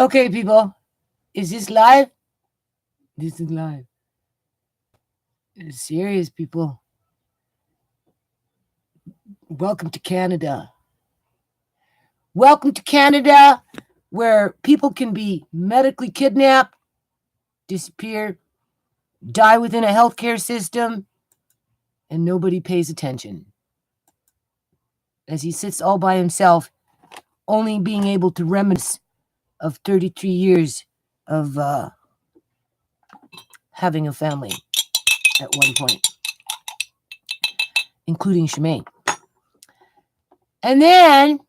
Okay, people. Is this live? This is live. It's serious, people. Welcome to Canada. Welcome to Canada, where people can be medically kidnapped, disappear, die within a healthcare system, and nobody pays attention. As he sits all by himself, only being able to reminisce of 33 years of having a family at one point, including Shemaine. And then,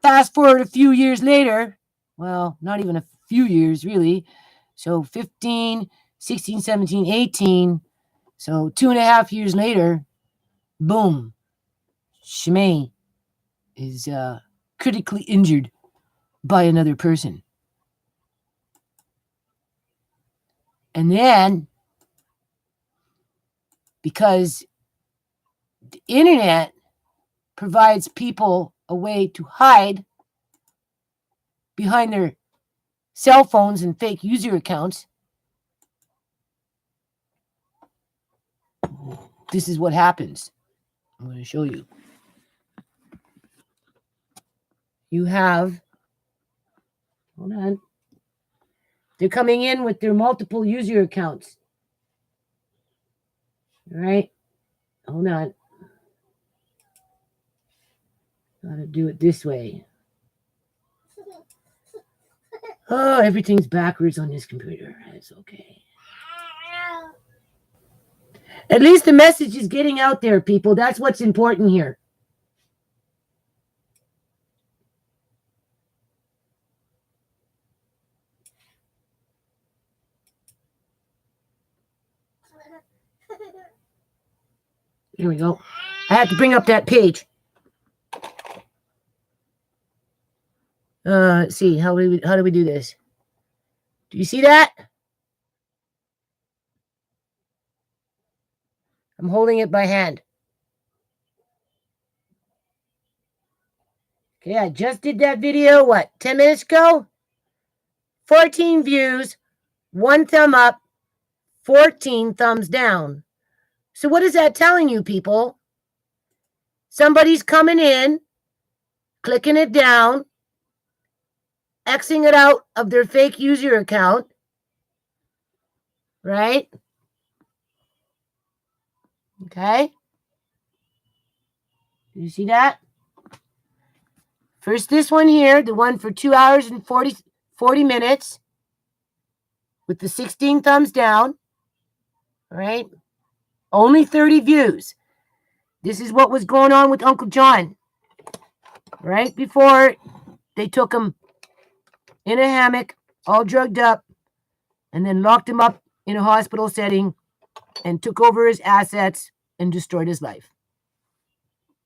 fast forward a few years later, well, not even a few years really. So 15, 16, 17, 18. So 2.5 years later, boom, Shemaine is critically injured by another person. And then, because the internet provides people a way to hide behind their cell phones and fake user accounts, this is what happens. I'm going to show you. You have, hold on, they're coming in with their multiple user accounts. All right, hold on. Gotta do it this way. Oh, everything's backwards on this computer. It's okay. At least the message is getting out there, people. That's what's important here. Here we go. I have to bring up that page. Let's see. How do we do this? Do you see that? I'm holding it by hand. Okay, I just did that video, 10 minutes ago? 14 views, 1 thumb up, 14 thumbs down. So what is that telling you, people? Somebody's coming in, clicking it down, Xing it out of their fake user account, right? Okay. You see that? First, this one here, the one for 2 hours and 40 minutes with the 16 thumbs down, right? Only 30 views. This is what was going on with Uncle John. Right before they took him in a hammock, all drugged up, and then locked him up in a hospital setting and took over his assets and destroyed his life.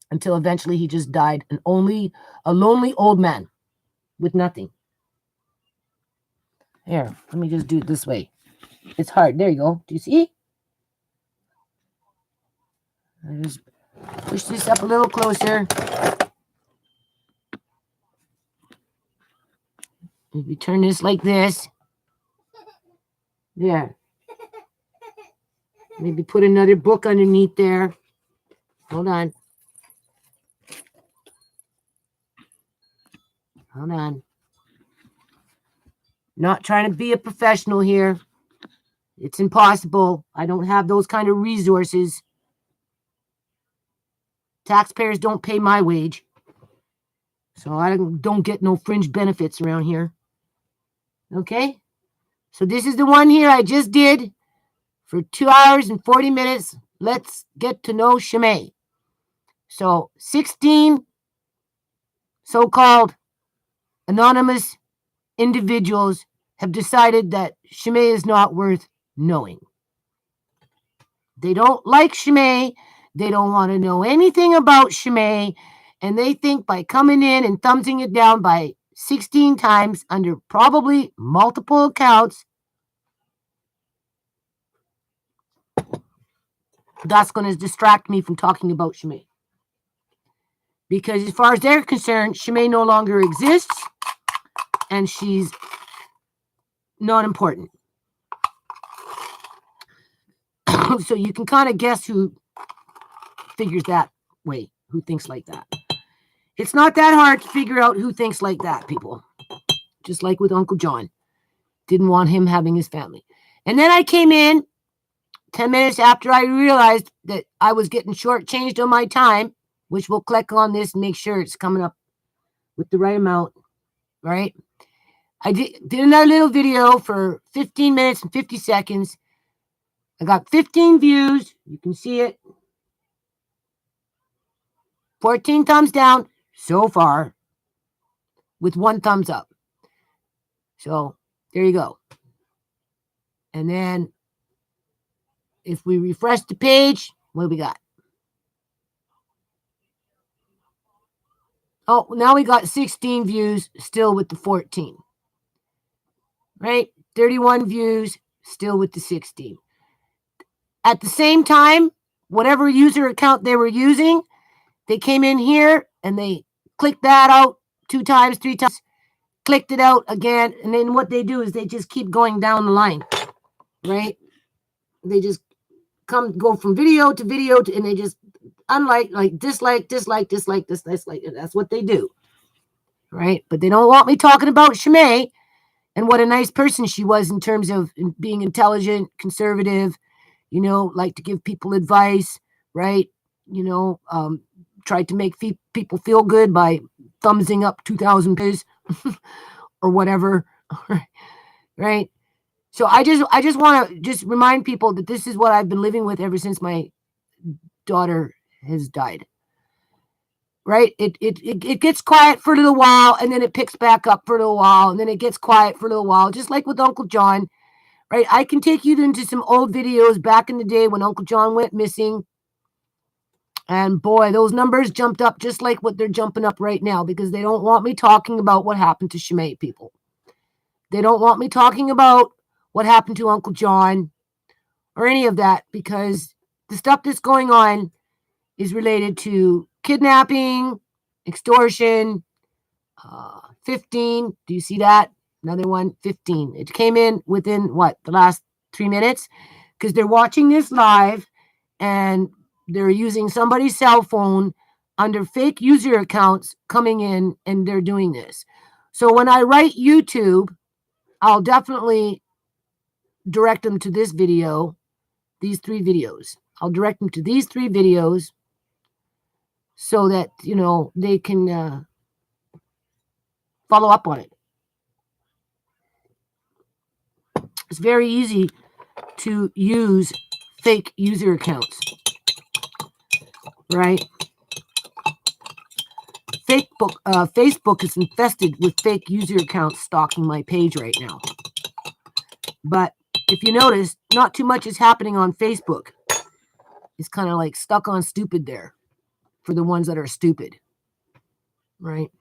Until eventually he just died, a lonely old man with nothing. Here, let me just do it this way. It's hard. There you go. Do you see? I just push this up a little closer. Maybe turn this like this. There. Maybe put another book underneath there. Hold on. Hold on. Not trying to be a professional here. It's impossible. I don't have those kind of resources. Taxpayers don't pay my wage. So I don't get no fringe benefits around here. Okay? So this is the one here I just did for 2 hours and 40 minutes. Let's get to know Shemaine. So 16 so-called anonymous individuals have decided that Shemaine is not worth knowing. They don't like Shemaine. They don't want to know anything about Shemaine. And they think by coming in and thumbsing it down by 16 times under probably multiple accounts, that's going to distract me from talking about Shemaine. Because as far as they're concerned, Shemaine no longer exists. and she's not important. So you can kind of guess who figures that way, who thinks like that. It's not that hard to figure out who thinks like that, people. Just like with Uncle John. Didn't want him having his family. And then I came in 10 minutes after I realized that I was getting shortchanged on my time, which we'll click on this and make sure it's coming up with the right amount, right? I did another little video for 15 minutes and 50 seconds. I got 15 views. You can see it. 14 thumbs down so far with 1 thumbs up. So there you go. And then if we refresh the page, what do we got? Oh, now we got 16 views still with the 14. Right? 31 views still with the 16. At the same time, whatever user account they were using, they came in here and they clicked that out 2 times, 3 times, clicked it out again. And then what they do is they just keep going down the line, right? They just go from video to video and they just dislike. And that's what they do, right? But they don't want me talking about Shimei and what a nice person she was in terms of being intelligent, conservative, like to give people advice, right? Tried to make people feel good by thumbsing up 2,000 pages or whatever, right? So I just want to just remind people that this is what I've been living with ever since my daughter has died. Right? It gets quiet for a little while, and then it picks back up for a little while, and then it gets quiet for a little while, just like with Uncle John. Right? I can take you into some old videos back in the day when Uncle John went missing. And boy, those numbers jumped up just like what they're jumping up right now because they don't want me talking about what happened to Shimei, people. They don't want me talking about what happened to Uncle John or any of that because the stuff that's going on is related to kidnapping, extortion, 15. Do you see that? Another one, 15. It came in within, the last 3 minutes? Because they're watching this live and they're using somebody's cell phone under fake user accounts coming in and they're doing this. So when I write YouTube, I'll definitely direct them to this video, these 3 videos. I'll direct them to these 3 videos so that, they can follow up on it. It's very easy to use fake user accounts, right? Facebook is infested with fake user accounts stalking my page right now. But if you notice, not too much is happening on Facebook. It's kind of like stuck on stupid there for the ones that are stupid, right?